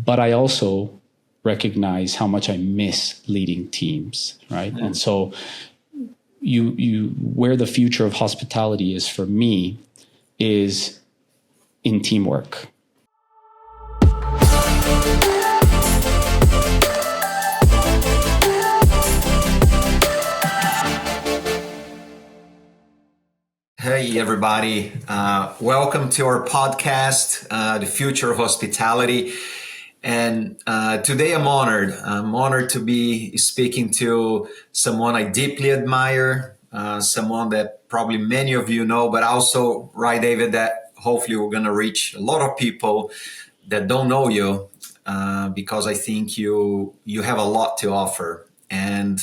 But I also recognize how much I miss leading teams, right? And so where the future of hospitality is for me is in teamwork. Hey, everybody. Welcome to our podcast, The Future of Hospitality. And today I'm honored. I'm honored to be speaking to someone I deeply admire, someone that probably many of you know, but also, right, David, that hopefully we're going to reach a lot of people that don't know you, because I think you have a lot to offer. And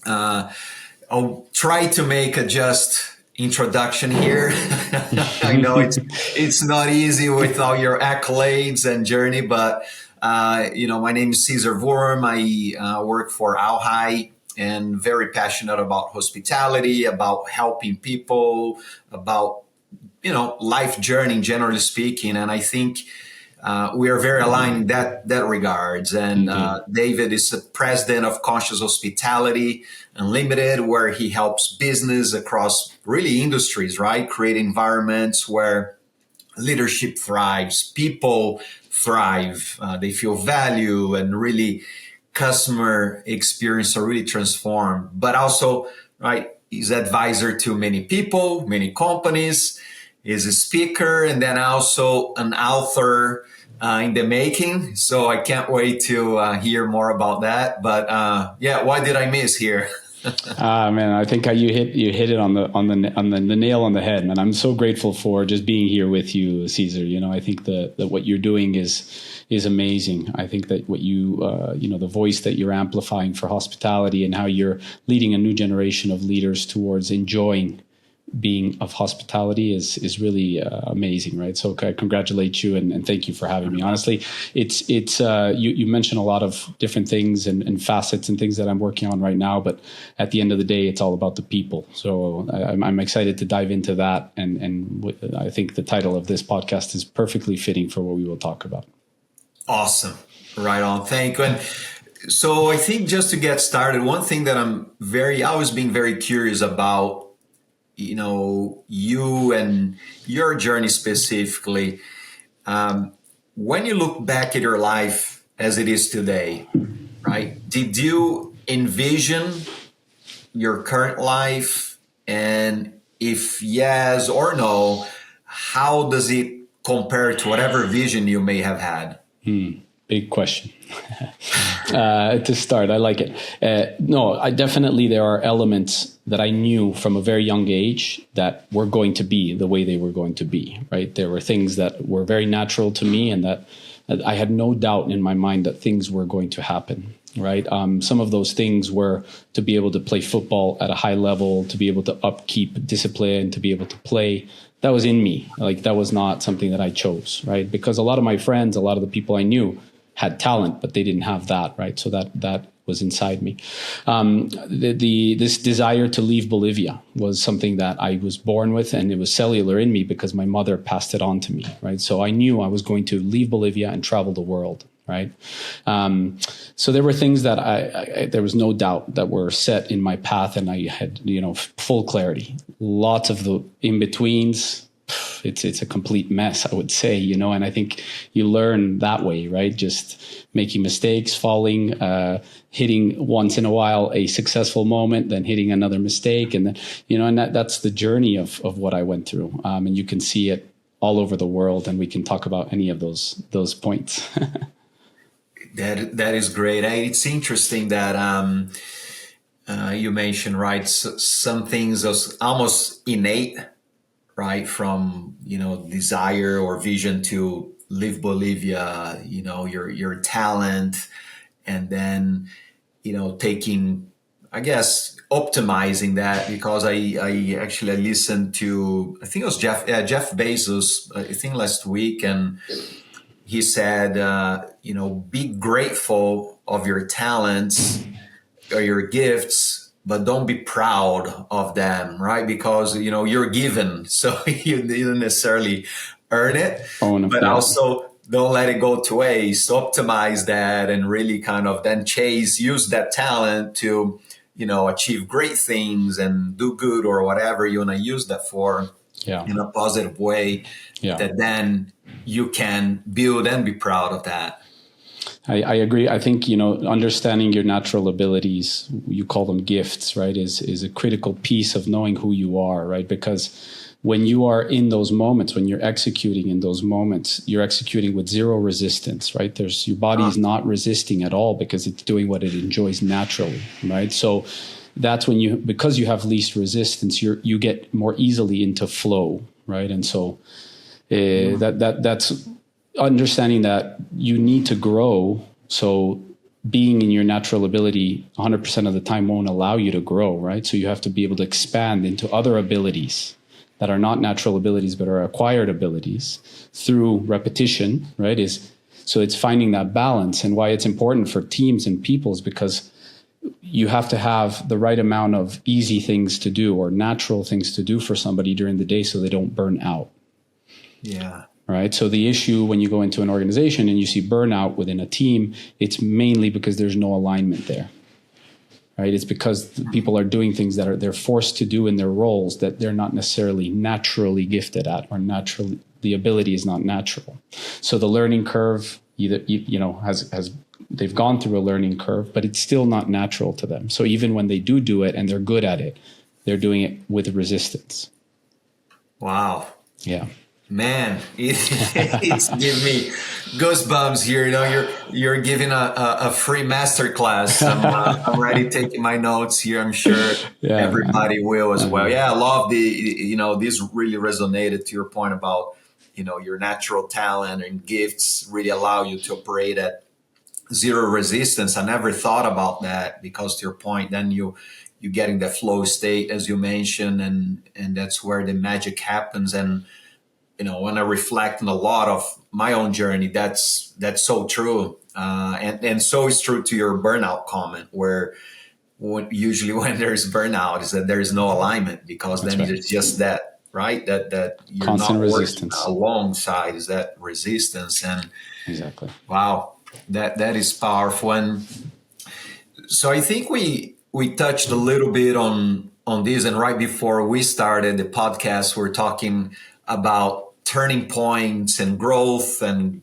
I'll try to make a just introduction here. I know it's not easy with all your accolades and journey, but my name is Cesar Worm. I work for Arraya and very passionate about hospitality, about helping people, about life journey, generally speaking. And I think we are very aligned in that regards. And David is the president of Conscious Hospitality Unlimited, where he helps business across really industries, right? Create environments where leadership thrives, people thrive, they feel value, and really customer experience are really transformed. But also, right, he's advisor to many people, many companies, is a speaker, and then also an author in the making. So I can't wait to hear more about that. But what did I miss here? Man, I think you hit it on the nail on the head, man. I'm so grateful for just being here with you, Cesar. I think that what you're doing is amazing. I think that what the voice that you're amplifying for hospitality and how you're leading a new generation of leaders towards enjoying being of hospitality is really amazing, right? So I congratulate you and thank you for having me. Honestly, it's you mentioned a lot of different things and facets and things that I'm working on right now, but at the end of the day, it's all about the people. So I'm excited to dive into that, and I think the title of this podcast is perfectly fitting for what we will talk about. Awesome, right on. Thank you. And so I think just to get started, one thing that I'm always being very curious about, you and your journey specifically, when you look back at your life as it is today, right? Did you envision your current life? And if yes or no, how does it compare to whatever vision you may have had? Big question. To start, I like it. No, there are elements that I knew from a very young age that were going to be the way they were going to be, right? There were things that were very natural to me and that I had no doubt in my mind that things were going to happen, right? Some of those things were to be able to play football at a high level, to be able to upkeep discipline, to be able to play. That was in me. Like, that was not something that I chose, right? Because a lot of my friends, a lot of the people I knew had talent, but they didn't have that, right? So that was inside me. This desire to leave Bolivia was something that I was born with, and it was cellular in me because my mother passed it on to me, right? So I knew I was going to leave Bolivia and travel the world, right? So there were things that there was no doubt that were set in my path, and I had, full clarity. Lots of the in-betweens, it's a complete mess, I would say, and I think you learn that way, right? Just making mistakes, falling, hitting once in a while a successful moment, then hitting another mistake. And then, and that's the journey of what I went through. And you can see it all over the world, and we can talk about any of those points. That is great. It's interesting that you mentioned, right? Some things are almost innate, right? From, desire or vision to leave Bolivia, your talent, and then, taking, I guess, optimizing that, because I actually listened to, I think it was Jeff Bezos, I think last week, and he said, be grateful of your talents or your gifts, but don't be proud of them, right? Because, you're given, so you didn't necessarily earn it. But also don't let it go to waste. Optimize that and really kind of then use that talent to, achieve great things and do good or whatever you want to use that for in a positive way that then you can build and be proud of that. I agree. I think, understanding your natural abilities, you call them gifts, right, is a critical piece of knowing who you are, right? Because when you are in those moments, when you're executing in those moments, you're executing with zero resistance, right? Your body is not resisting at all because it's doing what it enjoys naturally, right? So that's when because you have least resistance, you get more easily into flow, right? And so that's understanding that you need to grow. So being in your natural ability 100% of the time won't allow you to grow, right? So you have to be able to expand into other abilities that are not natural abilities, but are acquired abilities through repetition, right? So it's finding that balance. And why it's important for teams and people is because you have to have the right amount of easy things to do or natural things to do for somebody during the day so they don't burn out. Yeah. Right. So the issue when you go into an organization and you see burnout within a team, it's mainly because there's no alignment there. Right. It's because people are doing things that they're forced to do in their roles that they're not necessarily naturally gifted at, or naturally the ability is not natural. So the learning curve has they've gone through a learning curve, but it's still not natural to them. So even when they do it and they're good at it, they're doing it with resistance. Wow. Yeah. Man, it's giving me goosebumps here. You're giving a free masterclass. I'm already taking my notes here. I'm sure everybody will as well. Yeah, I love this really resonated to your point about, your natural talent and gifts really allow you to operate at zero resistance. I never thought about that because to your point, then you get in the flow state, as you mentioned, and that's where the magic happens. And when I reflect on a lot of my own journey, that's so true. And so it's true to your burnout comment, where usually when there's burnout is that there is no alignment, because that's then right. It's just that, right? That you're constant not resistance alongside is that resistance. And exactly. Wow, that is powerful. And so I think we touched a little bit on this, and right before we started the podcast, we're talking about turning points and growth and,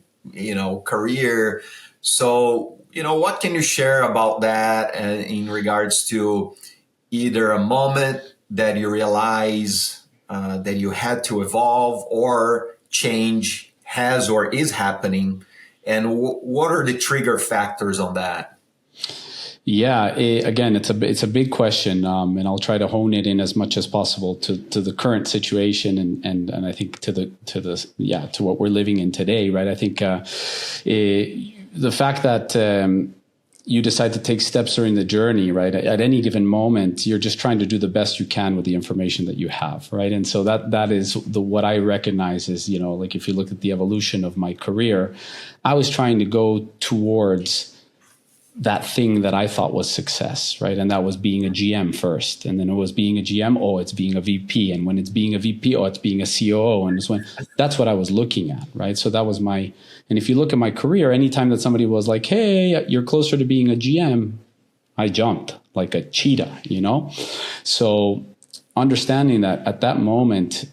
career. So, what can you share about that in regards to either a moment that you realize that you had to evolve or change has or is happening? And what are the trigger factors on that? Yeah, again, it's a big question, and I'll try to hone it in as much as possible to the current situation, and I think to what we're living in today, right? I think the fact that you decide to take steps during the journey, right? At any given moment, you're just trying to do the best you can with the information that you have, right? And so that is what I recognize is, like if you look at the evolution of my career, I was trying to go towards that thing that I thought was success, right? And that was being a GM first. And then it was being a GM, it's being a VP. And when it's being a VP, it's being a COO. And that's what I was looking at, right? So that was and if you look at my career, anytime that somebody was like, hey, you're closer to being a GM, I jumped like a cheetah, So understanding that at that moment,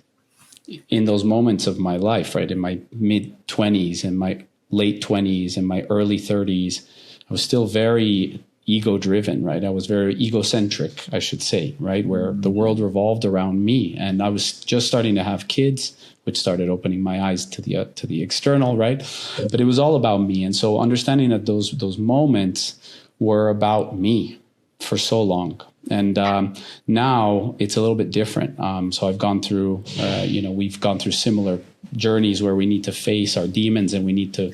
in those moments of my life, right, in my mid 20s and my late 20s and my early 30s, I was still very ego driven, right? I was very egocentric, I should say, right? Where the world revolved around me. And I was just starting to have kids, which started opening my eyes to the external, right? But it was all about me. And so understanding that those moments were about me for so long. And now it's a little bit different. So I've gone through, we've gone through similar journeys where we need to face our demons and we need to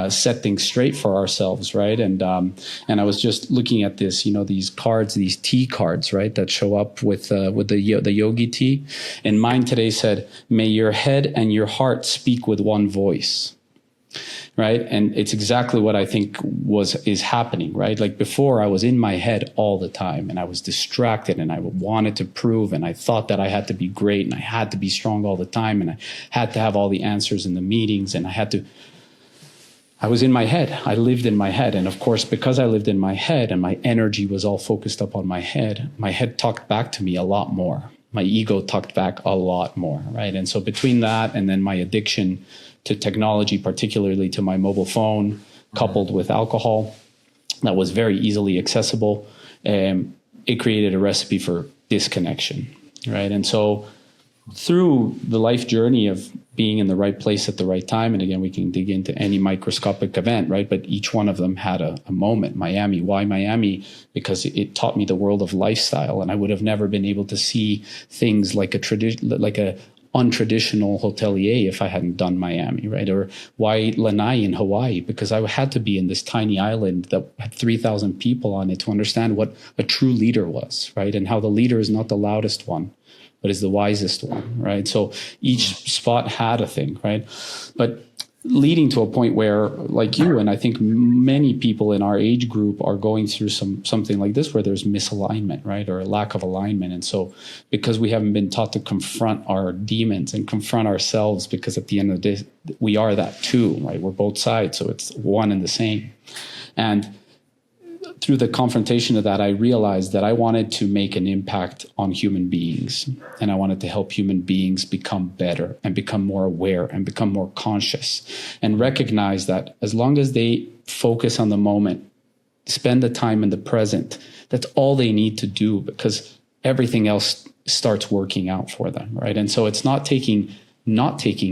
set things straight for ourselves, right? And I was just looking at this, these cards, these tea cards, right, that show up with the yogi tea. And mine today said, "May your head and your heart speak with one voice." Right. And it's exactly what I think is happening, right? Like before I was in my head all the time and I was distracted and I wanted to prove and I thought that I had to be great and I had to be strong all the time and I had to have all the answers in the meetings and I had to. I was in my head. I lived in my head. And of course, because I lived in my head and my energy was all focused up on my head talked back to me a lot more. My ego talked back a lot more, right? And so between that and then my addiction to technology, particularly to my mobile phone, coupled with alcohol, that was very easily accessible, it created a recipe for disconnection, right? And so through the life journey of being in the right place at the right time, and again, we can dig into any microscopic event, right? But each one of them had a moment. Miami, why Miami? Because it taught me the world of lifestyle, and I would have never been able to see things like a untraditional hotelier if I hadn't done Miami, right? Or why Lanai in Hawaii? Because I had to be in this tiny island that had 3,000 people on it to understand what a true leader was, right? And how the leader is not the loudest one, but is the wisest one, right? So each spot had a thing, right? But leading to a point where, like you, and I think many people in our age group are going through something like this, where there's misalignment, right? Or a lack of alignment. And so because we haven't been taught to confront our demons and confront ourselves, because at the end of the day, we are that too, right? We're both sides. So it's one and the same. And through the confrontation of that, I realized that I wanted to make an impact on human beings, and I wanted to help human beings become better and become more aware and become more conscious, and recognize that as long as they focus on the moment, spend the time in the present, that's all they need to do, because everything else starts working out for them, right? And so it's not taking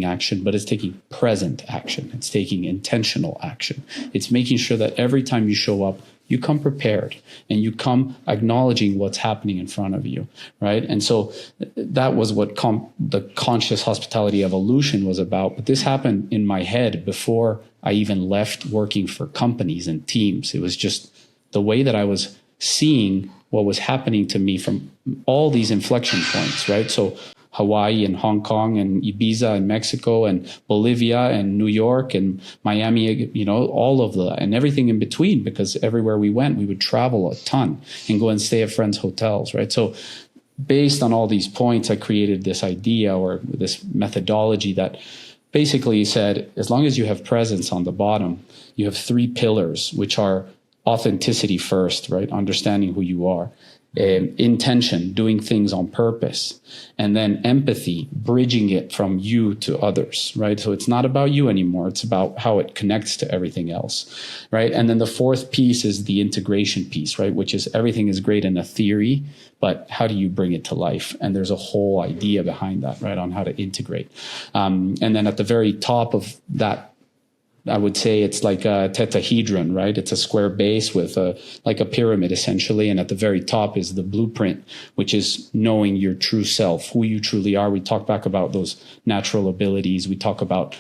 action, but it's taking present action. It's taking intentional action. It's making sure that every time you show up, you come prepared and you come acknowledging what's happening in front of you, right? And so that was what the conscious hospitality evolution was about. But this happened in my head before I even left working for companies and teams. It was just the way that I was seeing what was happening to me from all these inflection points, right? So Hawaii and Hong Kong and Ibiza and Mexico and Bolivia and New York and Miami, all of and everything in between, because everywhere we went, we would travel a ton and go and stay at friends' hotels, right? So based on all these points, I created this idea or this methodology that basically said, as long as you have presence on the bottom, you have 3 pillars, which are authenticity first, right? Understanding who you are. Intention, doing things on purpose, and then empathy, bridging it from you to others, right? So it's not about you anymore. It's about how it connects to everything else, right? And then the 4th piece is the integration piece, right? Which is everything is great in a theory, but how do you bring it to life? And there's a whole idea behind that, right? On how to integrate. And then at the very top of that, I would say it's like a tetrahedron, right? It's a square base with like a pyramid essentially. And at the very top is the blueprint, which is knowing your true self, who you truly are. We talk back about those natural abilities. We talk about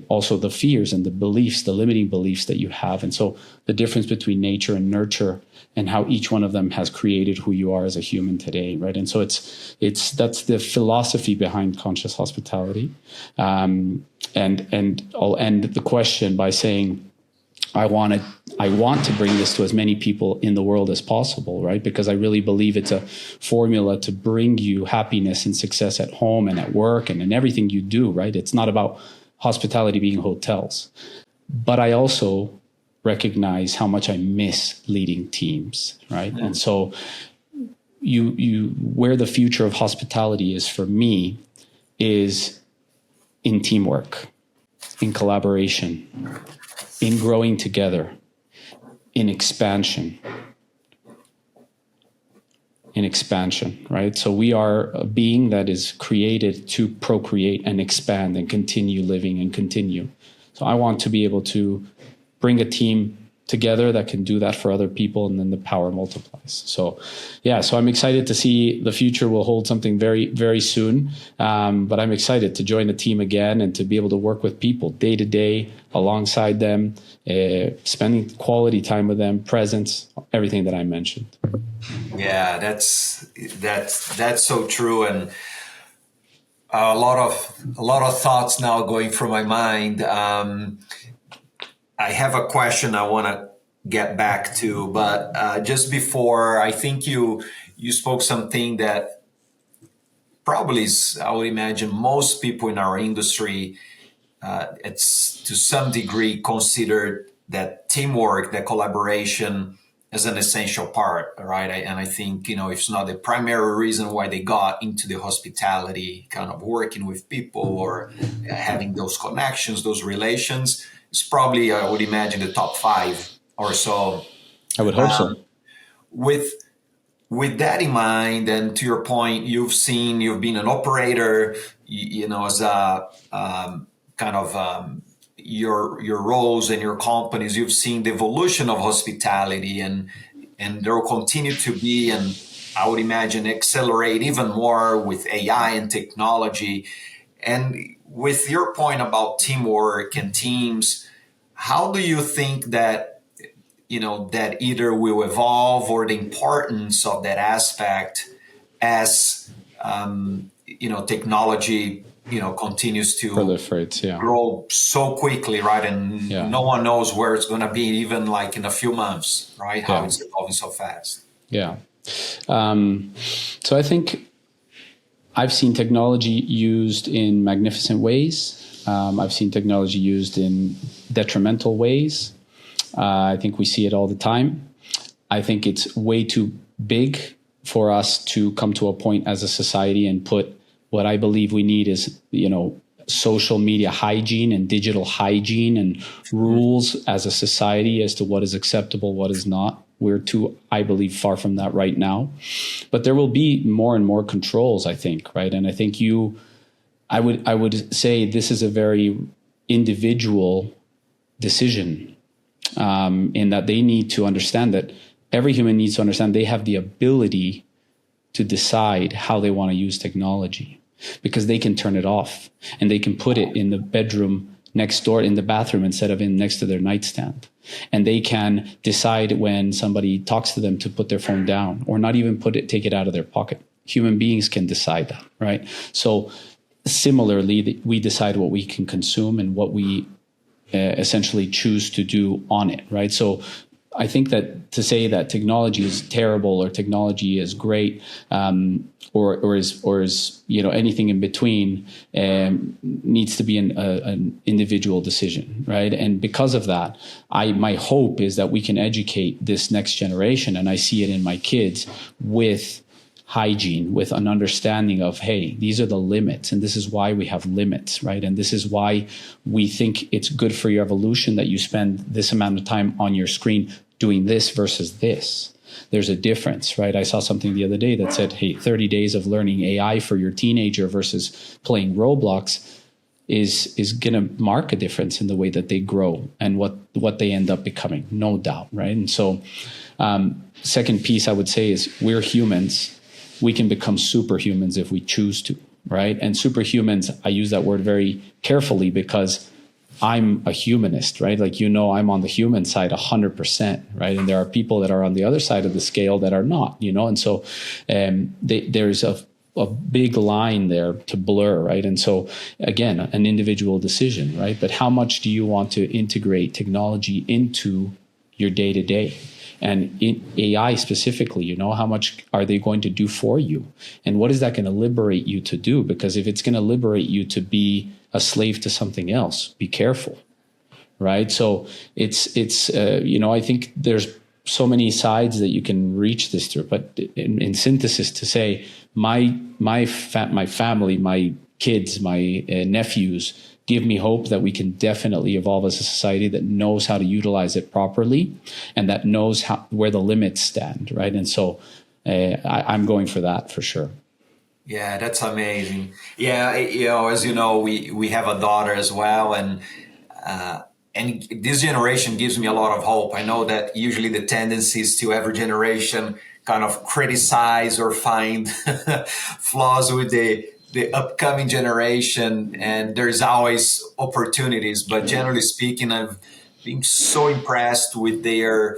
also the fears and the beliefs, the limiting beliefs that you have. And so the difference between nature and nurture, and how each one of them has created who you are as a human today, right? And so that's the philosophy behind conscious hospitality. And I'll end the question by saying, I want to bring this to as many people in the world as possible, right? Because I really believe it's a formula to bring you happiness and success at home and at work and in everything you do, right? It's not about hospitality being hotels. But I also recognize how much I miss leading teams, right? And so where the future of hospitality is for me is in teamwork, in collaboration, in growing together, in expansion, right? So we are a being that is created to procreate and expand and continue living and continue. So I want to be able to bring a team together that can do that for other people, and then the power multiplies. So I'm excited to see the future will hold something very, very soon. But I'm excited to join the team again and to be able to work with people day to day alongside them, spending quality time with them, presence, everything that I mentioned. Yeah, that's so true. And a lot of thoughts now going through my mind. I have a question I want to get back to, but just before, I think you spoke something that probably is, I would imagine most people in our industry it's to some degree considered that teamwork, that collaboration is an essential part, right? And I think, if it's not the primary reason why they got into the hospitality, kind of working with people or having those connections, those relations, it's probably, I would imagine, the top five or so. I would hope so. With with that in mind, and to your point, you've been an operator, as a kind of your roles and your companies. You've seen the evolution of hospitality, and there will continue to be, and I would imagine accelerate even more with AI and technology. And with your point about teamwork and teams, how do you think that that either will evolve, or the importance of that aspect as technology continues to proliferates, grow so quickly, right? And no one knows where it's going to be, even like in a few months, right? How it's evolving so fast. Yeah. So I think I've seen technology used in magnificent ways. I've seen technology used in detrimental ways. I think we see it all the time. I think it's way too big for us to come to a point as a society and put what I believe we need is, social media hygiene and digital hygiene and rules as a society as to what is acceptable, what is not. We're too, I believe, far from that right now. But there will be more and more controls, I think, right? And I think I would say this is a very individual decision. In that they need to understand that every human needs to understand they have the ability to decide how they want to use technology, because they can turn it off and they can put it in the bedroom next door, in the bathroom, instead of next to their nightstand. And they can decide when somebody talks to them to put their phone down, or not even take it out of their pocket. Human beings can decide that, right? So similarly, we decide what we can consume and what we essentially choose to do on it, right? So I think that to say that technology is terrible or technology is great, or is anything in between, needs to be an individual decision, right? And because of that, my hope is that we can educate this next generation, and I see it in my kids, with hygiene, with an understanding of, hey, these are the limits, and this is why we have limits, right? And this is why we think it's good for your evolution that you spend this amount of time on your screen doing this versus this. There's a difference, right? I saw something the other day that said, hey, 30 days of learning AI for your teenager versus playing Roblox is going to mark a difference in the way that they grow and what they end up becoming, no doubt, right? And so second piece I would say is, we're humans. We can become superhumans if we choose to, right? And superhumans, I use that word very carefully because I'm a humanist, right? Like, I'm on the human side 100%, right? And there are people that are on the other side of the scale that are not, and so there's a big line there to blur, right? And so again, an individual decision, right? But how much do you want to integrate technology into your day-to-day? And in AI specifically, how much are they going to do for you? And what is that going to liberate you to do? Because if it's going to liberate you to be a slave to something else, be careful, right? So it's I think there's so many sides that you can reach this through. But in synthesis, to say my family, my kids, my nephews, give me hope that we can definitely evolve as a society that knows how to utilize it properly and that knows where the limits stand, right? And so I'm going for that for sure. Yeah, that's amazing. Yeah, as you know, we have a daughter as well, and this generation gives me a lot of hope. I know that usually the tendency is to every generation kind of criticize or find flaws with the upcoming generation, and there's always opportunities. But generally speaking, I've been so impressed with their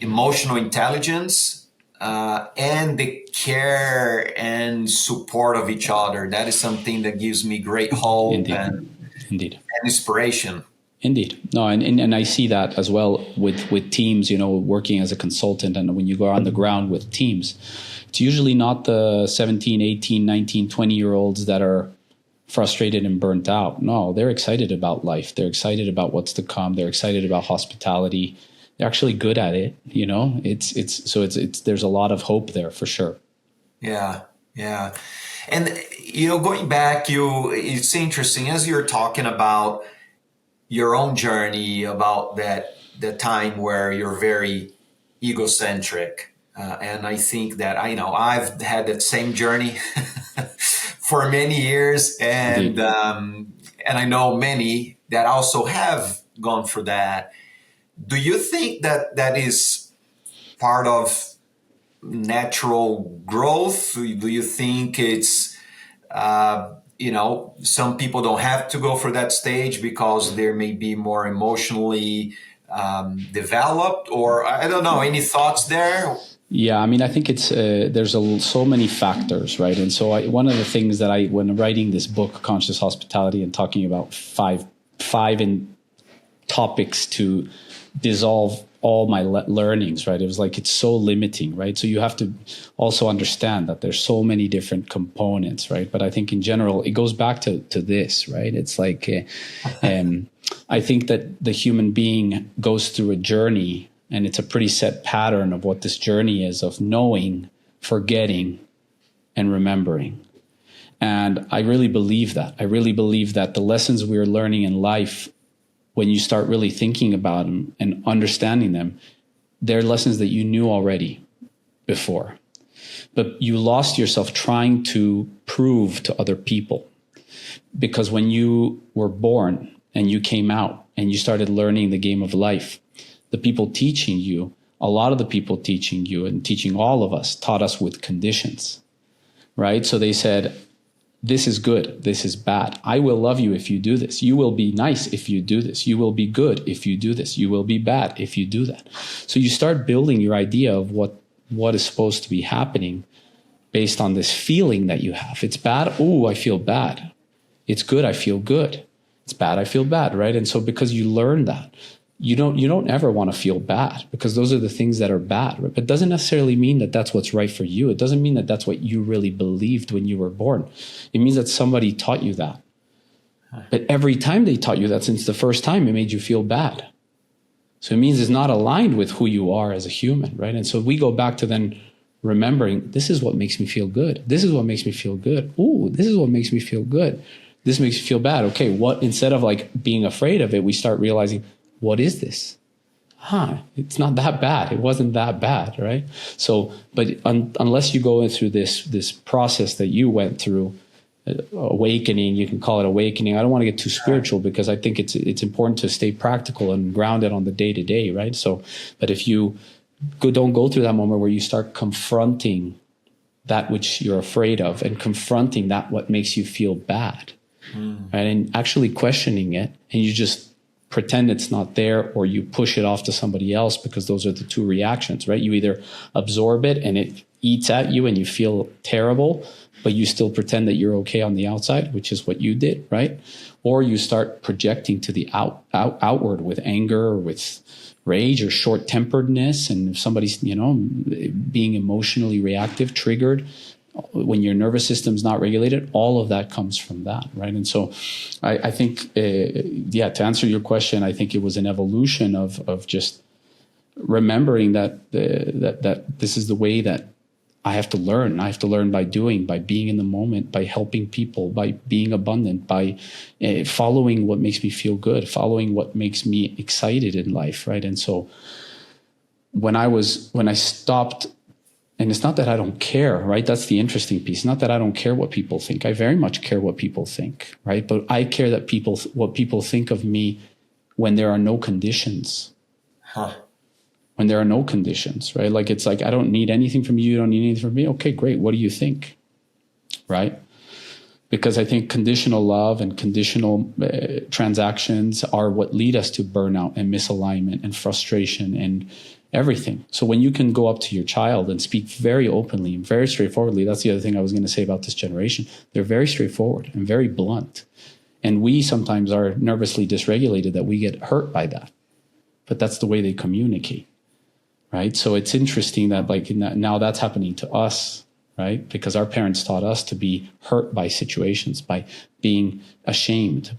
emotional intelligence and the care and support of each other. That is something that gives me great hope. Indeed. And inspiration. Indeed. No, and I see that as well with teams, working as a consultant. And when you go on the ground with teams, it's usually not the 17, 18, 19, 20-year-olds that are frustrated and burnt out. No, they're excited about life. They're excited about what's to come. They're excited about hospitality. They're actually good at it. You know, it's there's a lot of hope there for sure. Yeah. Yeah. And, you know, going back, it's interesting as you're talking about your own journey, about the time where you're very egocentric. And I think that I've had that same journey for many years, and I know many that also have gone through that. Do you think that is part of natural growth? Do you think it's some people don't have to go for that stage because they may be more emotionally developed, or I don't know, any thoughts there? Yeah, I mean, I think it's there's so many factors, right? And so one of the things that when writing this book, Conscious Hospitality, and talking about five topics to dissolve all my learnings, right? It was like, it's so limiting, right? So you have to also understand that there's so many different components, right? But I think in general, it goes back to this, right? It's like, I think that the human being goes through a journey, and it's a pretty set pattern of what this journey is, of knowing, forgetting, and remembering. And I really believe that. I really believe that the lessons we're learning in life, when you start really thinking about them and understanding them, they're lessons that you knew already before. But you lost yourself trying to prove to other people. Because when you were born and you came out and you started learning the game of life, the people teaching you, a lot of the people teaching you and teaching all of us, taught us with conditions, right? So they said, this is good, this is bad. I will love you if you do this. You will be nice if you do this. You will be good if you do this. You will be bad if you do that. So you start building your idea of what is supposed to be happening based on this feeling that you have. It's bad, oh, I feel bad. It's good, I feel good. It's bad, I feel bad, right? And so because you learn that, you don't ever want to feel bad, because those are the things that are bad. Right? But it doesn't necessarily mean that that's what's right for you. It doesn't mean that that's what you really believed when you were born. It means that somebody taught you that. But every time they taught you that, since the first time, it made you feel bad. So it means it's not aligned with who you are as a human, right? And so we go back to then remembering, this is what makes me feel good. This is what makes me feel good. Ooh, this is what makes me feel good. This makes me feel bad. Okay, instead of like being afraid of it, we start realizing, what is this? It's not that bad. It wasn't that bad, right? So, but unless you go through this process that you went through, awakening, you can call it awakening. I don't want to get too spiritual, because I think it's important to stay practical and grounded on the day to day, right? So, but if you don't go through that moment where you start confronting that which you're afraid of, and confronting that what makes you feel bad, right? And actually questioning it, and you just pretend it's not there, or you push it off to somebody else, because those are the two reactions, right? You either absorb it and it eats at you and you feel terrible, but you still pretend that you're okay on the outside, which is what you did, right? Or you start projecting to the outward with anger, or with rage, or short-temperedness. And if somebody's, being emotionally reactive, triggered, when your nervous system's not regulated, all of that comes from that, right? And so I think, to answer your question, I think it was an evolution of just remembering that this is the way that I have to learn. I have to learn by doing, by being in the moment, by helping people, by being abundant, by following what makes me feel good, following what makes me excited in life, right? And so when I stopped. And it's not that I don't care, right? That's the interesting piece. Not that I don't care what people think. I very much care what people think, right? But I care that what people think of me when there are no conditions. When there are no conditions, right? Like, it's like, I don't need anything from you. You don't need anything from me. Okay, great. What do you think? Right? Because I think conditional love and conditional transactions are what lead us to burnout and misalignment and frustration and everything. So when you can go up to your child and speak very openly and very straightforwardly, that's the other thing I was going to say about this generation. They're very straightforward and very blunt. And we sometimes are nervously dysregulated, that we get hurt by that. But that's the way they communicate, right? So it's interesting that now that's happening to us, right? Because our parents taught us to be hurt by situations, by being ashamed,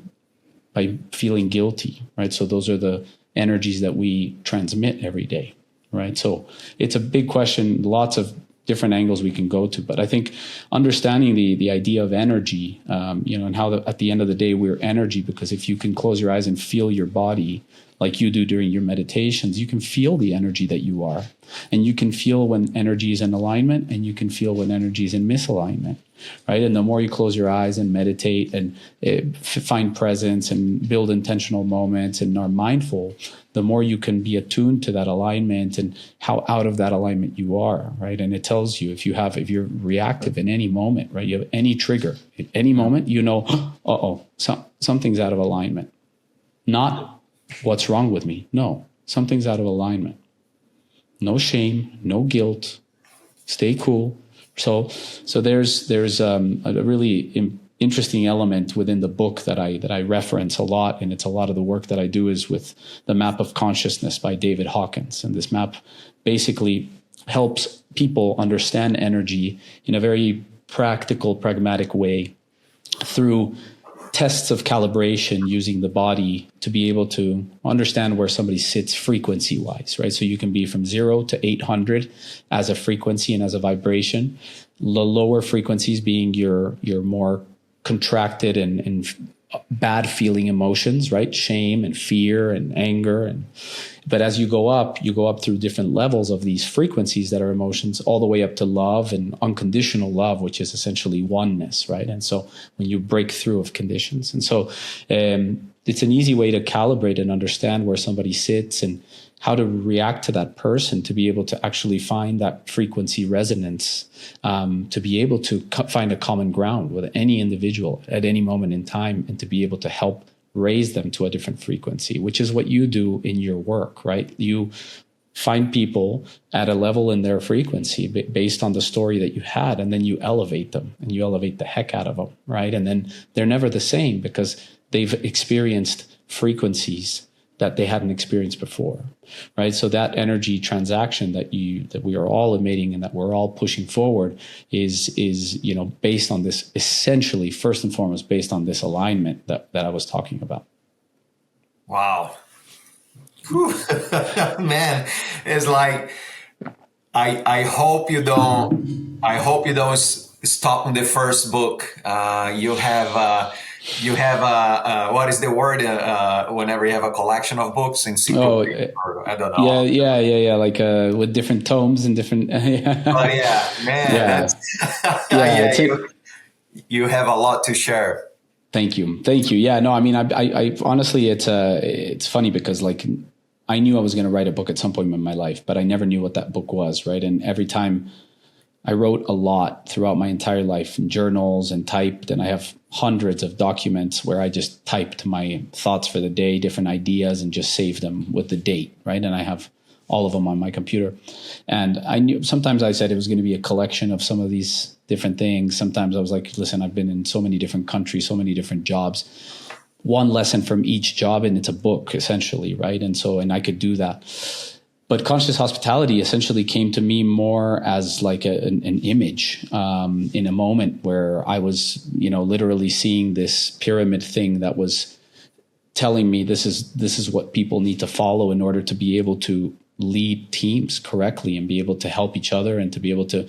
by feeling guilty, right? So those are the energies that we transmit every day, right? So it's a big question, lots of different angles we can go to, but I think understanding the idea of energy, and how at the end of the day we're energy, because if you can close your eyes and feel your body like you do during your meditations, you can feel the energy that you are, and you can feel when energy is in alignment, and you can feel when energy is in misalignment, right? And the more you close your eyes and meditate and find presence and build intentional moments and are mindful, the more you can be attuned to that alignment and how out of that alignment you are, right? And it tells you if you're reactive in any moment, right? You have any trigger at any moment, something's out of alignment. Not what's wrong with me. No, something's out of alignment. No shame, no guilt. Stay cool. So there's a really interesting element within the book that I reference a lot, and it's a lot of the work that I do is with the Map of Consciousness by David Hawkins. And this map basically helps people understand energy in a very practical, pragmatic way through tests of calibration using the body to be able to understand where somebody sits frequency wise, right? So you can be from 0 to 800 as a frequency and as a vibration. The lower frequencies being your more contracted and bad feeling emotions, right? Shame and fear and anger. But as you go up through different levels of these frequencies that are emotions, all the way up to love and unconditional love, which is essentially oneness, right? And so when you break through of conditions. And so it's an easy way to calibrate and understand where somebody sits and how to react to that person, to be able to actually find that frequency resonance, to be able to find a common ground with any individual at any moment in time, and to be able to help raise them to a different frequency, which is what you do in your work, right? You find people at a level in their frequency based on the story that you had, and then you elevate them, and you elevate the heck out of them, right? And then they're never the same because they've experienced frequencies that they hadn't experienced before, right? So that energy transaction that we are all emitting and that we're all pushing forward is based on this, essentially first and foremost based on this alignment that I was talking about. Wow. Man, it's like I hope you don't stop on the first book. You have what is the word whenever you have a collection of books in single page, or I don't know. Yeah, like with different tomes and different. Yeah. Oh yeah, man. Yeah. That's, you have a lot to share. Thank you. Yeah, no, I mean, I honestly, it's funny because like I knew I was going to write a book at some point in my life, but I never knew what that book was, right? And every time I wrote a lot throughout my entire life in journals and typed, and I have hundreds of documents where I just typed my thoughts for the day, different ideas, and just saved them with the date, right? And I have all of them on my computer. And I knew, sometimes I said it was going to be a collection of some of these different things. Sometimes I was like, listen, I've been in so many different countries, so many different jobs, one lesson from each job, and it's a book essentially, right? And I could do that. But conscious hospitality essentially came to me more as like an image in a moment where I was, literally seeing this pyramid thing that was telling me this is what people need to follow in order to be able to lead teams correctly and be able to help each other and to be able to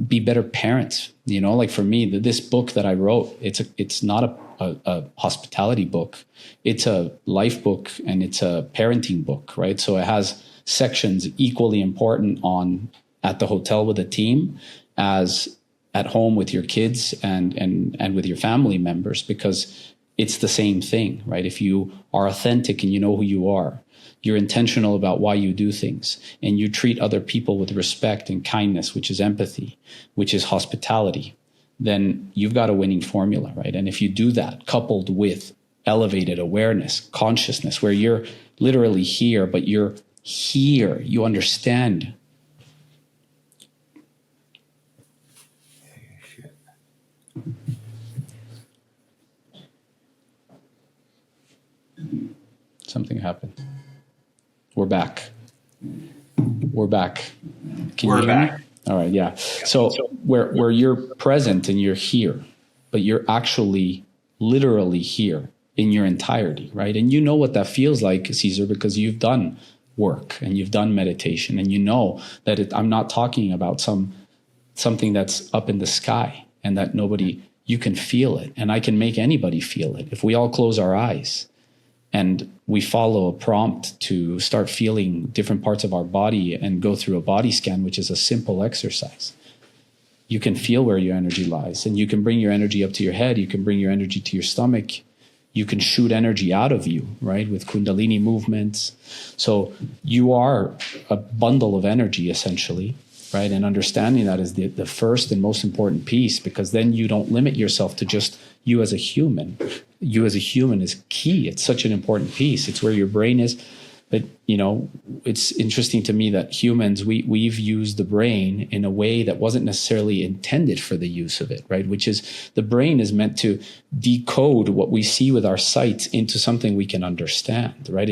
be better parents. Like for me, this book that I wrote, it's not a hospitality book. It's a life book and it's a parenting book, right? So it has sections equally important on at the hotel with a team as at home with your kids and with your family members, because it's the same thing, right? If you are authentic and you know who you are, you're intentional about why you do things, and you treat other people with respect and kindness, which is empathy, which is hospitality, then you've got a winning formula, right? And if you do that coupled with elevated awareness, consciousness, where you're literally here, but you're here, you understand. Something happened. We're back. Can you hear me? All right. Yeah. So where you're present and you're here, but you're actually literally here in your entirety, right? And you know what that feels like, Caesar, because you've done work and you've done meditation, and you know that I'm not talking about something that's up in the sky and that you can feel it, and I can make anybody feel it. If we all close our eyes and we follow a prompt to start feeling different parts of our body and go through a body scan, which is a simple exercise, you can feel where your energy lies, and you can bring your energy up to your head. You can bring your energy to your stomach. You can shoot energy out of you, right? With Kundalini movements. So you are a bundle of energy, essentially, right? And understanding that is the first and most important piece, because then you don't limit yourself to just you as a human. You as a human is key. It's such an important piece. It's where your brain is. But, it's interesting to me that humans, we've used the brain in a way that wasn't necessarily intended for the use of it, right? Which is, the brain is meant to decode what we see with our sight into something we can understand, right?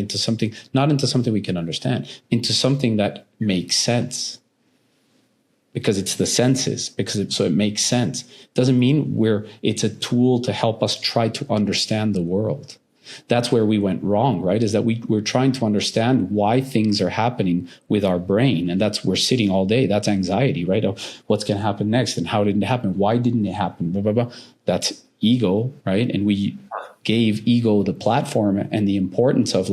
Not into something we can understand, into something that makes sense. Because it's the senses, so it makes sense. Doesn't mean it's a tool to help us try to understand the world. That's where we went wrong, right? Is that we're trying to understand why things are happening with our brain. And we're sitting all day. That's anxiety, right? Oh, what's going to happen next? And how didn't it happen? Why didn't it happen? Blah, blah, blah. That's ego, right? And we gave ego the platform and the importance of,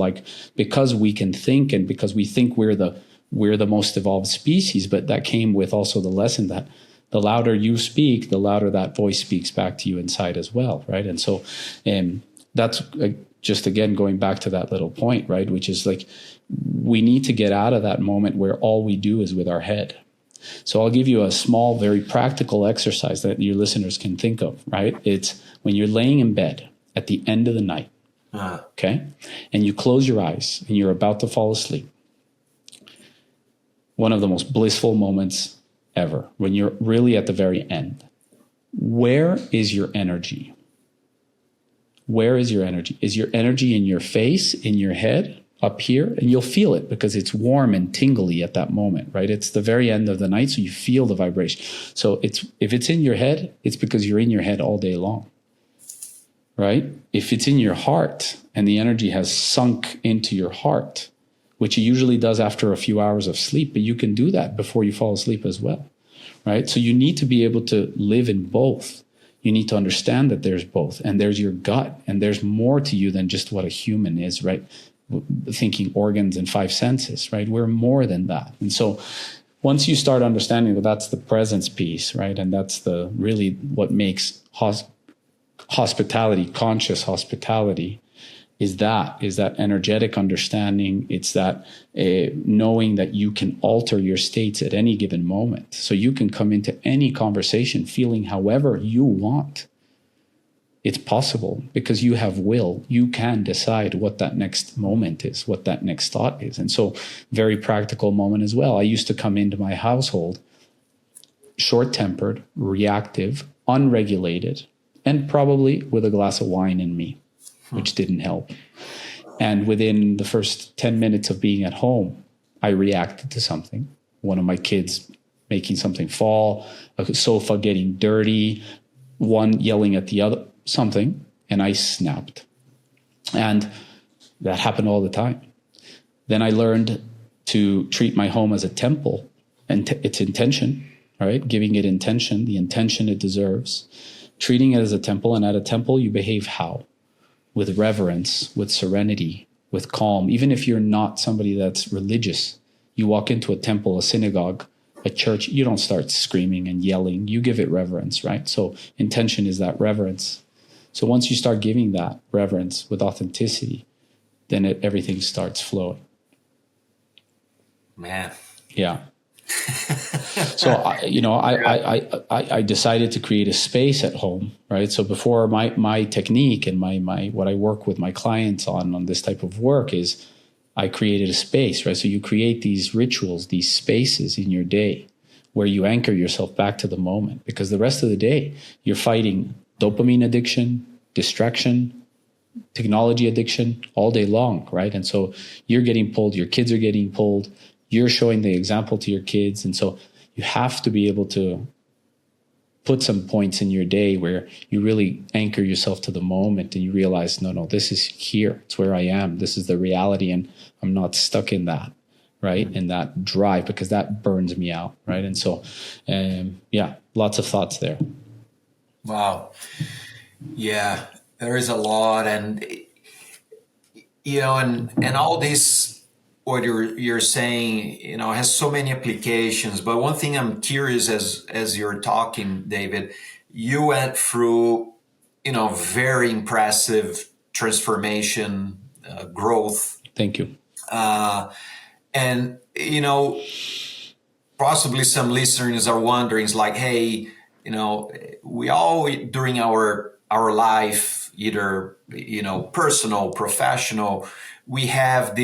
because we can think, and because we think we're the most evolved species, but that came with also the lesson that the louder you speak, the louder that voice speaks back to you inside as well, right? And so that's just, again, going back to that little point, right? Which is we need to get out of that moment where all we do is with our head. So I'll give you a small, very practical exercise that your listeners can think of, right? It's when you're laying in bed at the end of the night, okay? And you close your eyes and you're about to fall asleep. One of the most blissful moments ever, when you're really at the very end. Where is your energy? Where is your energy? Is your energy in your face, in your head, up here? And you'll feel it because it's warm and tingly at that moment, right? It's the very end of the night, so you feel the vibration. So if it's in your head, it's because you're in your head all day long, right? If it's in your heart and the energy has sunk into your heart, which it usually does after a few hours of sleep, but you can do that before you fall asleep as well, right? So you need to be able to live in both. You need to understand that there's both, and there's your gut, and there's more to you than just what a human is, right? Thinking organs and five senses, right? We're more than that. And so once you start understanding that that's the presence piece, right? And that's really what makes hospitality, conscious hospitality, is that energetic understanding. It's that knowing that you can alter your states at any given moment. So you can come into any conversation feeling however you want. It's possible because you have will. You can decide what that next moment is, what that next thought is. And so, very practical moment as well. I used to come into my household short-tempered, reactive, unregulated, and probably with a glass of wine in me, which didn't help. And within the first 10 minutes of being at home, I reacted to something. One of my kids making something fall, a sofa getting dirty, one yelling at the other, something, and I snapped. And that happened all the time. Then I learned to treat my home as a temple and its intention, right? Giving it intention, the intention it deserves. Treating it as a temple, and at a temple you behave how? With reverence, with serenity, with calm. Even if you're not somebody that's religious, you walk into a temple, a synagogue, a church, you don't start screaming and yelling. You give it reverence, right? So intention is that reverence. So once you start giving that reverence with authenticity, then everything starts flowing. Man. Yeah. So, I decided to create a space at home, right? So before my technique and my what I work with my clients on this type of work is I created a space, right? So you create these rituals, these spaces in your day where you anchor yourself back to the moment, because the rest of the day you're fighting dopamine addiction, distraction, technology addiction all day long, right? And so you're getting pulled, your kids are getting pulled, you're showing the example to your kids. And so you have to be able to put some points in your day where you really anchor yourself to the moment and you realize, no, this is here. It's where I am. This is the reality. And I'm not stuck in that, right? In that drive, because that burns me out, right? And so, lots of thoughts there. Wow. Yeah, there is a lot. And, and all this, what you're saying, has so many applications. But one thing I'm curious, as you're talking, David, you went through, very impressive transformation, growth. Thank you. And, possibly some listeners are wondering, it's like, hey, we all during our life, either, personal, professional, we have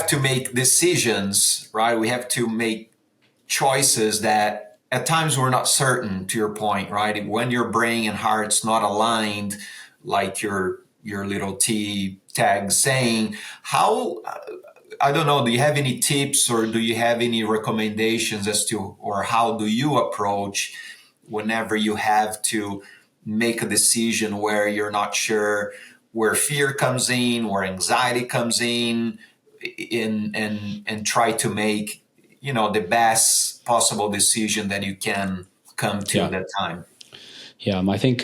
to make decisions, right? We have to make choices that at times we're not certain, to your point, right? When your brain and heart's not aligned, like your little T tag saying, how, I don't know, do you have any tips or do you have any recommendations as to, or how do you approach whenever you have to make a decision where you're not sure, where fear comes in, where anxiety comes in, and try to make, the best possible decision that you can come to at that time? Yeah, I think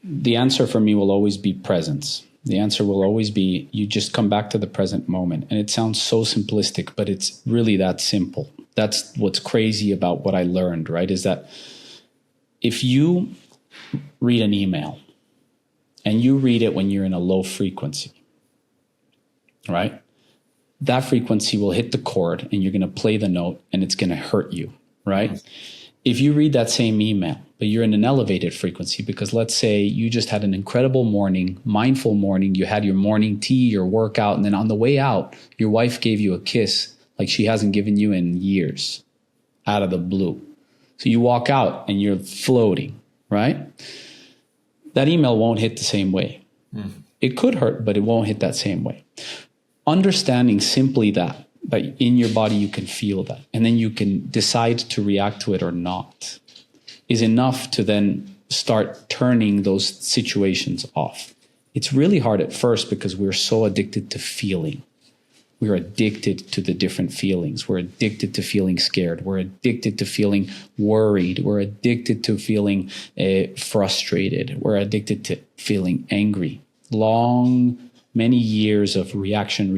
the answer for me will always be presence. The answer will always be, you just come back to the present moment. And it sounds so simplistic, but it's really that simple. That's what's crazy about what I learned, right? Is that if you read an email and you read it when you're in a low frequency, right? That frequency will hit the chord and you're going to play the note and it's going to hurt you, right? Mm-hmm. If you read that same email, but you're in an elevated frequency, because let's say you just had an incredible morning, mindful morning, you had your morning tea, your workout, and then on the way out, your wife gave you a kiss like she hasn't given you in years, out of the blue. So you walk out and you're floating, right? That email won't hit the same way. Mm-hmm. It could hurt, but it won't hit that same way. Understanding simply that in your body you can feel that, and then you can decide to react to it or not, is enough to then start turning those situations off. It's really hard at first because we're so addicted to feeling. We're addicted to the different feelings. We're addicted to feeling scared. We're addicted to feeling worried. We're addicted to feeling frustrated. We're addicted to feeling angry. Many years of reaction,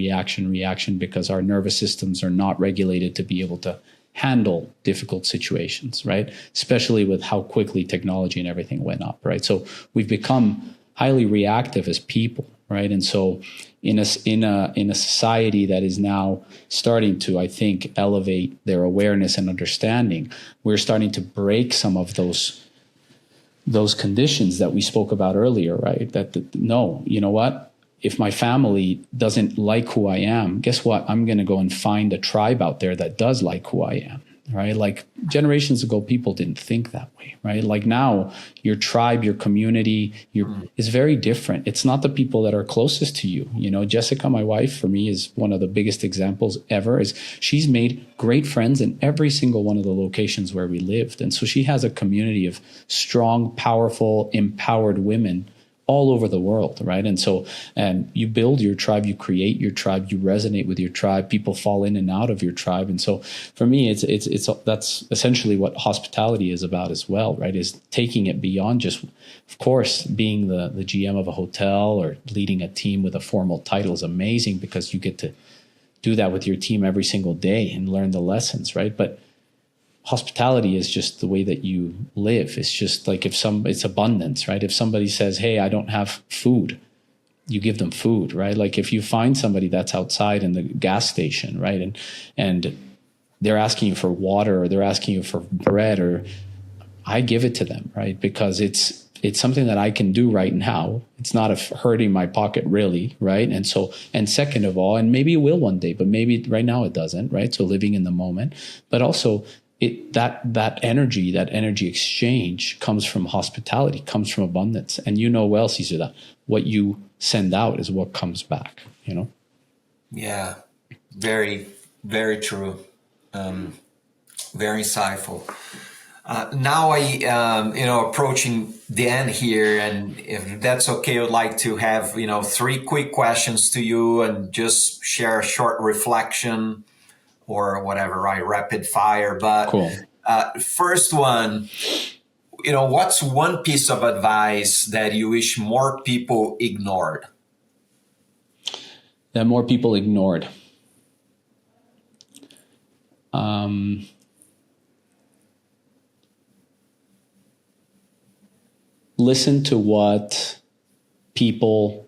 because our nervous systems are not regulated to be able to handle difficult situations, right? Especially with how quickly technology and everything went up, right? So we've become highly reactive as people, right? And so in a society that is now starting to, I think, elevate their awareness and understanding, we're starting to break some of those conditions that we spoke about earlier, right? No, you know what? If my family doesn't like who I am, guess what? I'm going to go and find a tribe out there that does like who I am, right? Like generations ago, people didn't think that way, right? Like now, your tribe, your community, is very different. It's not the people that are closest to you. Jessica, my wife, for me, is one of the biggest examples ever. Is she's made great friends in every single one of the locations where we lived. And so she has a community of strong, powerful, empowered women all over the world, right? And so you build your tribe, you create your tribe, you resonate with your tribe, people fall in and out of your tribe. And so for me, it's that's essentially what hospitality is about as well, right? Is taking it beyond just, of course, being the GM of a hotel or leading a team with a formal title is amazing because you get to do that with your team every single day and learn the lessons, right? But hospitality is just the way that you live. It's just like it's abundance, right? If somebody says, hey, I don't have food, you give them food, right? Like if you find somebody that's outside in the gas station, right? And they're asking you for water or they're asking you for bread, or I give it to them, right? Because it's something that I can do right now. It's not hurting my pocket really, right? And second of all, and maybe it will one day, but maybe right now it doesn't, right? So living in the moment, but also that energy exchange comes from hospitality, comes from abundance. And well, Cesar, that what you send out is what comes back, Yeah. Very, very true. Very insightful. Now approaching the end here, and if that's okay, I would like to have, three quick questions to you and just share a short reflection or whatever, right? Rapid fire. But Cool. First one, what's one piece of advice that you wish more people ignored? That more people ignored. Listen to what people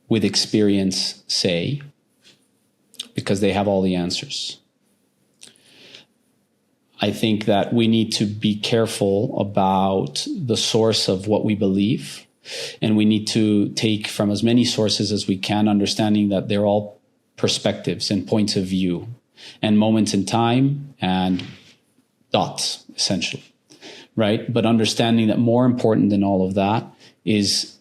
with experience say, because they have all the answers. I think that we need to be careful about the source of what we believe, and we need to take from as many sources as we can, understanding that they're all perspectives and points of view and moments in time and thoughts, essentially. Right? But understanding that more important than all of that is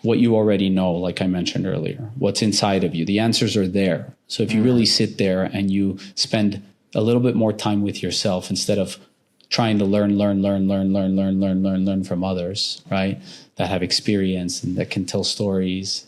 what you already know, like I mentioned earlier, what's inside of you. The answers are there. So if you really sit there and you spend a little bit more time with yourself instead of trying to learn from others, right? That have experience and that can tell stories.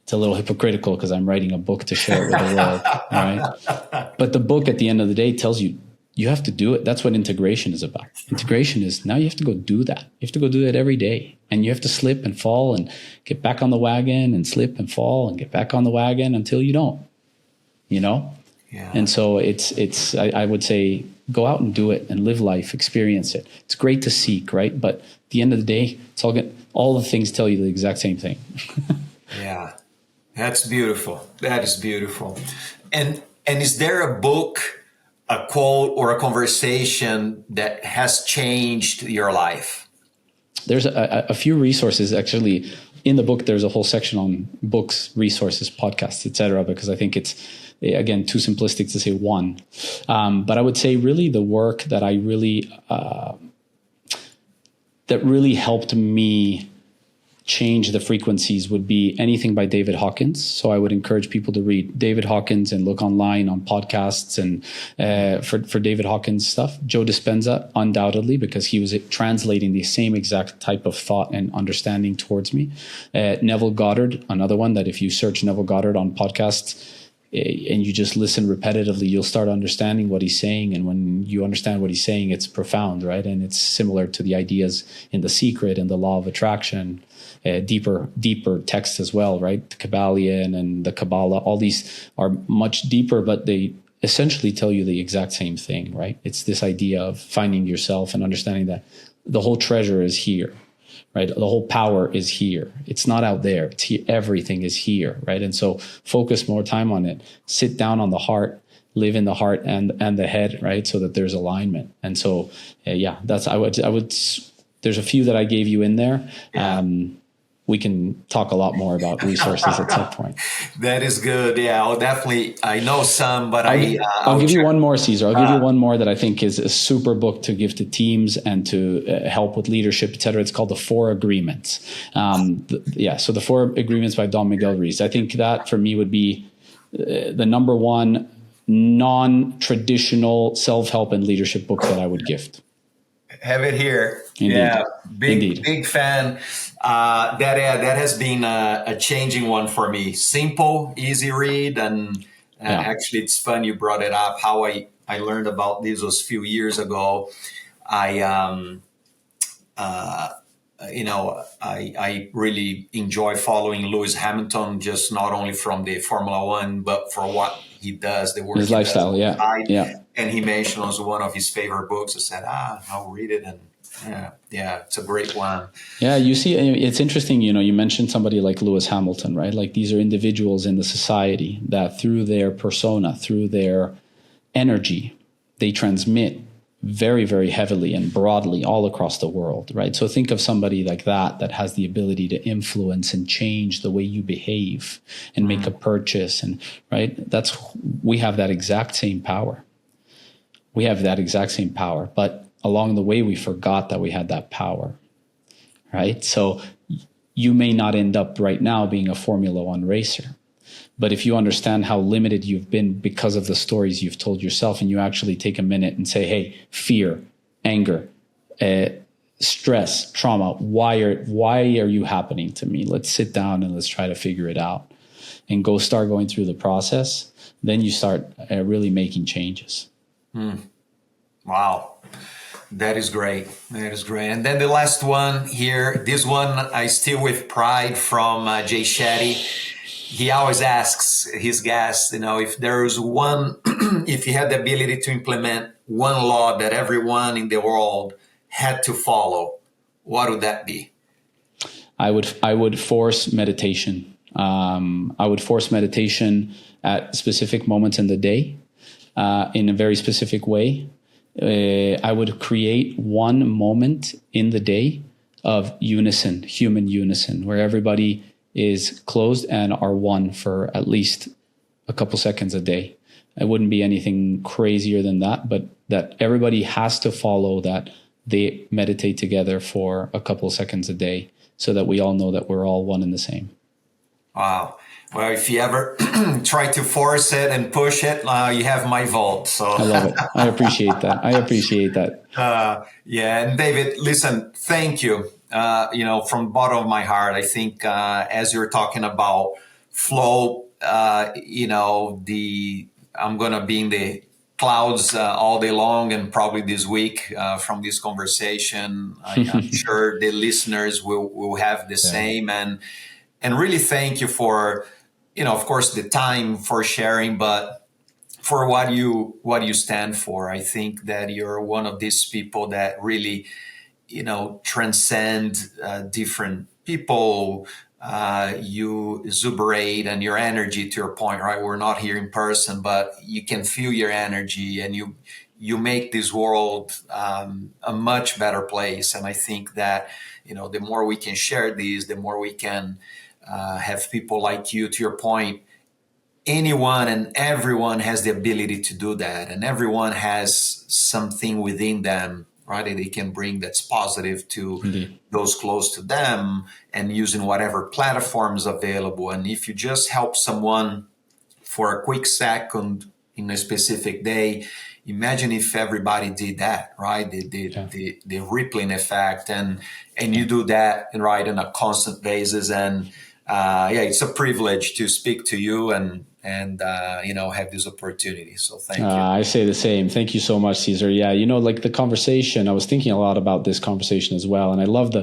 It's a little hypocritical because I'm writing a book to share it with the world, right? But the book at the end of the day tells you, you have to do it. That's what integration is about. Integration is now you have to go do that. You have to go do it every day. And you have to slip and fall and get back on the wagon and slip and fall and get back on the wagon until you don't, Yeah. And so I would say, go out and do it and live life, experience it. It's great to seek, right? But at the end of the day, it's all the things tell you the exact same thing. Yeah. That's beautiful. That is beautiful. And is there a book, a quote, or a conversation that has changed your life? There's a few resources, actually. In the book, there's a whole section on books, resources, podcasts, etc., because I think it's, again, too simplistic to say one. But I would say really the work that that really helped me change the frequencies would be anything by David Hawkins. So I would encourage people to read David Hawkins and look online on podcasts and for David Hawkins stuff. Joe Dispenza, undoubtedly, because he was translating the same exact type of thought and understanding towards me. Neville Goddard, another one that if you search Neville Goddard on podcasts, and you just listen repetitively, you'll start understanding what he's saying. And when you understand what he's saying, it's profound, right? And it's similar to the ideas in The Secret and the Law of Attraction, deeper texts as well, right? The Kabbalion and the Kabbalah, all these are much deeper, but they essentially tell you the exact same thing, right? It's this idea of finding yourself and understanding that the whole treasure is here. Right, the whole power is here. It's not out there. It's here. Everything is here, right? And so focus more time on it. Sit down on the heart, live in the heart and the head, right? So that there's alignment. And so, that's I would. There's a few that I gave you in there. We can talk a lot more about resources at some point. That is good. Yeah, I know some, but I'll give you one more, Cesar. I'll give you one more that I think is a super book to give to teams and to help with leadership, et cetera. It's called The 4 Agreements. So The 4 Agreements by Don Miguel Ruiz. I think that for me would be the number one non-traditional self-help and leadership book that I would gift. Have it here. Indeed. Yeah, Indeed. Big fan. That has been a changing one for me. Simple, easy read, and actually, it's fun you brought it up. How I learned about this was a few years ago. I really enjoy following Lewis Hamilton, just not only from the Formula One, but for what he does, the work his lifestyle. Yeah. And he mentioned as one of his favorite books. I said, I'll read it. And it's a great one. Yeah, you see, it's interesting, you mentioned somebody like Lewis Hamilton, right? Like these are individuals in the society that through their persona, through their energy, they transmit very, very heavily and broadly all across the world, right? So think of somebody like that has the ability to influence and change the way you behave and make a purchase. And right, we have that exact same power. But along the way, we forgot that we had that power, right? So you may not end up right now being a Formula One racer, But if you understand how limited you've been because of the stories you've told yourself, and you actually take a minute and say, hey, fear, anger, stress, trauma, why are you happening to me? Let's sit down and let's try to figure it out, and start going through the process. Then you start really making changes. Wow. That is great. That is great. And then the last one here, this one I steal with pride from Jay Shetty. He always asks his guests, if there's one, if he had the ability to implement one law that everyone in the world had to follow, what would that be? I would force meditation. I would force meditation at specific moments in the day, in a very specific way. I would create one moment in the day of unison, human unison, where everybody is closed and are one for at least a couple seconds a day. It wouldn't be anything crazier than that, but that everybody has to follow that they meditate together for a couple seconds a day, so that we all know that we're all one and the same. Wow. Well, if you ever try to force it and push it, you have my vote. So I love it. I appreciate that. Yeah. And David, listen, thank you. From the bottom of my heart, I think as you're talking about flow, I'm going to be in the clouds all day long, and probably this week from this conversation. I'm sure the listeners will have the same. And really thank you for, of course, the time for sharing, but for what you stand for. I think that you're one of these people that really, transcend different people. You exuberate, and your energy, to your point, right? We're not here in person, but you can feel your energy, and you make this world a much better place. And I think that, the more we can share these, the more we can have people like you. To your point, anyone and everyone has the ability to do that, and everyone has something within them, right, that they can bring that's positive to those close to them, and using whatever platforms available. And if you just help someone for a quick second in a specific day, imagine if everybody did that, right? The rippling effect, and you do that, right, on a constant basis. And it's a privilege to speak to you and have this opportunity. So thank you. I say the same. Thank you so much, Cesar. Yeah, like the conversation, I was thinking a lot about this conversation as well. And I love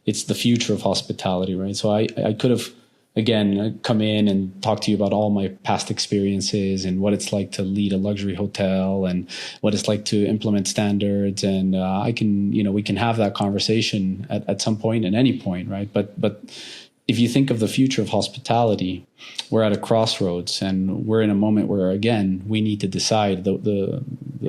it's the future of hospitality, right? So I could have, again, come in and talk to you about all my past experiences and what it's like to lead a luxury hotel and what it's like to implement standards. And we can have that conversation at some point, at any point, right? But if you think of the future of hospitality, we're at a crossroads, and we're in a moment where, again, we need to decide. The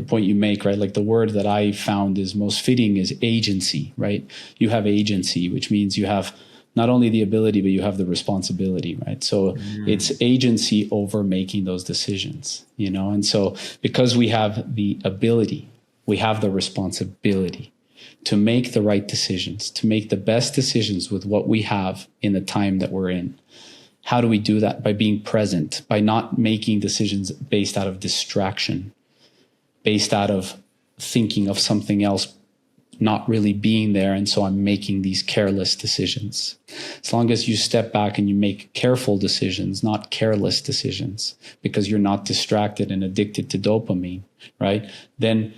point you make, right? Like the word that I found is most fitting is agency, right? You have agency, which means you have not only the ability, but you have the responsibility, right? So it's agency over making those decisions, And so because we have the ability, we have the responsibility to make the right decisions, to make the best decisions with what we have in the time that we're in. How do we do that? By being present, by not making decisions based out of distraction, based out of thinking of something else, not really being there. And so I'm making these careless decisions. As long as you step back and you make careful decisions, not careless decisions, because you're not distracted and addicted to dopamine, right? Then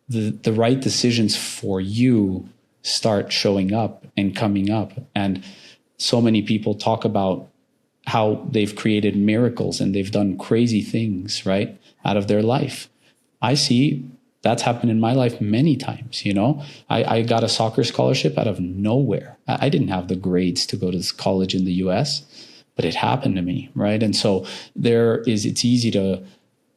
the right decisions for you start showing up and coming up. And so many people talk about how they've created miracles and they've done crazy things, right, out of their life. I see that's happened in my life many times. I got a soccer scholarship out of nowhere. I didn't have the grades to go to this college in the US, but it happened to me, right? And so it's easy to,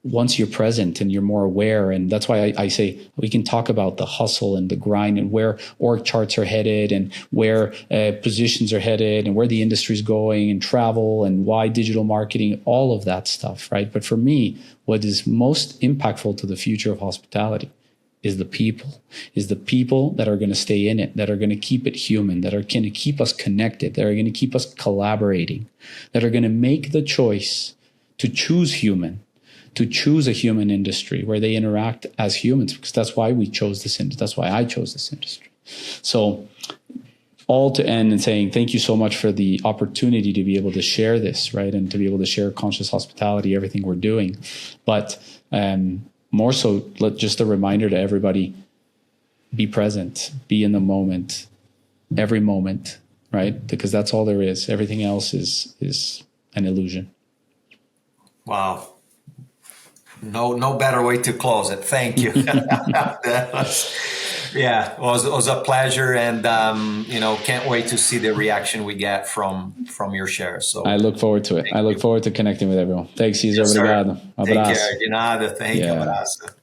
once you're present and you're more aware, and that's why I say we can talk about the hustle and the grind and where org charts are headed and where positions are headed and where the industry is going and travel and why digital marketing, all of that stuff, right? But for me, what is most impactful to the future of hospitality is the people, that are going to stay in it, that are going to keep it human, that are going to keep us connected, that are going to keep us collaborating, that are going to make the choice to choose human, to choose a human industry where they interact as humans, because that's why we chose this industry. That's why I chose this industry. So all to end in saying thank you so much for the opportunity to be able to share this, right? And to be able to share conscious hospitality, everything we're doing. But more so, just a reminder to everybody, be present, be in the moment, every moment, right? Because that's all there is. Everything else is an illusion. Wow. No better way to close it. Thank you. It was a pleasure, and can't wait to see the reaction we get from your share. So I look forward to it. I look forward to connecting with everyone. Thanks, Cesar. Yes, Obrigado. Take Abraço. care. De nada. Thank you. Abraço.